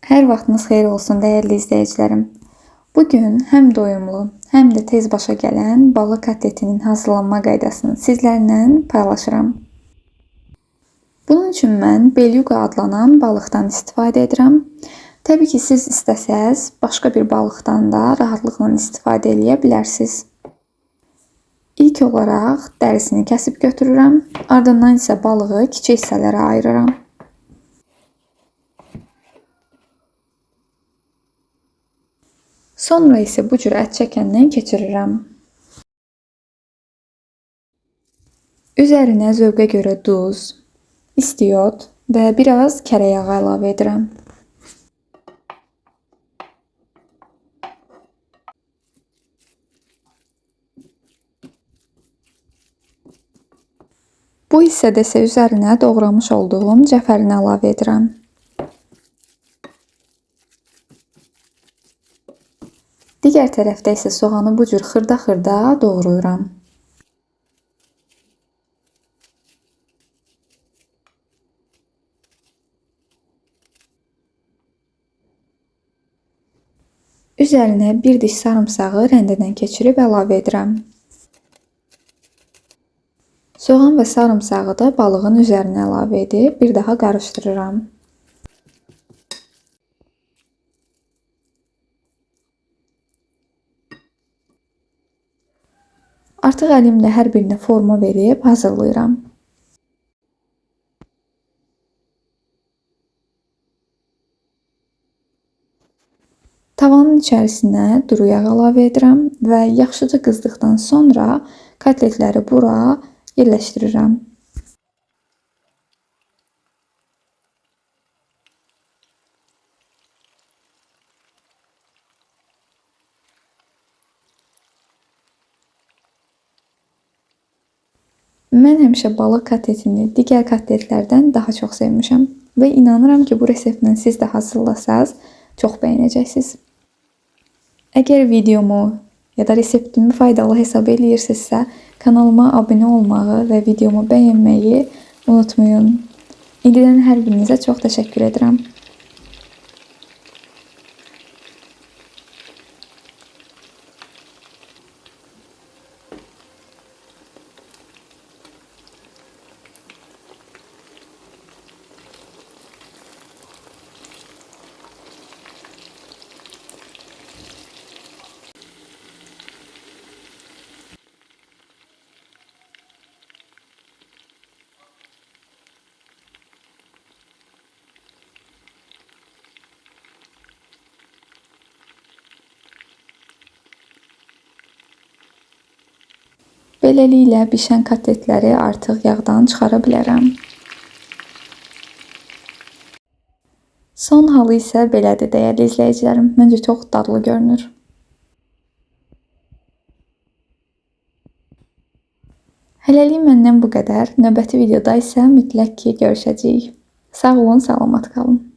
Hər vaxtınız xeyir olsun, dəyərli izləyicilərim. Bugün həm doyumlu, həm də tez başa gələn balıq kotletinin hazırlanma qaydasını sizlərlə paylaşıram. Bunun üçün mən beluqa adlanan balıqdan istifadə edirəm. Təbii ki, siz istəsəz, başqa bir balıqdan da rahatlıqla istifadə edə bilərsiniz. İlk olaraq dərisini kəsib götürürəm, ardından isə balığı kiçik hissələrə ayırıram. Sonra isə bu cür ət çəkəndən keçirirəm. Üzərinə zövqə görə duz, istiot və biraz kərə yağı əlavə edirəm. Bu hissədə isə üzərinə doğramış olduğum cəfərini əlavə edirəm. Digər tərəfdə isə soğanı bu cür xırda-xırda doğrayıram. Üzərinə bir diş sarımsağı rəndədən keçirib əlavə edirəm. Soğan və sarımsağı da balığın üzərinə əlavə edib bir daha qarışdırıram. Artıq əlimlə hər birinə forma verib hazırlayıram. Tavanın içərisinə duru yağ əlavə edirəm və yaxşıca qızdıqdan sonra kotletləri bura yerləşdirirəm. Mən həmişə balıq kotletini digər kotletlərdən daha çox sevmişəm və inanıram ki, bu reseptlə siz də hazırlasanız çox bəyənəcəksiniz. Əgər videomu ya da reseptimi faydalı hesab edirsinizsə, kanalıma abunə olmağı və videomu bəyənməyi unutmayın. İndidən hər birinizə çox təşəkkür edirəm. Beləliklə bişən kotletləri artıq yağdan çıxara bilərəm. Son halı isə belədir, dəyərli izləyicilərim. Məncə çox dadlı görünür. Hələlik məndən bu qədər. Növbəti videoda isə mütləq ki görüşəcəyik. Sağ olun, salamat qalın.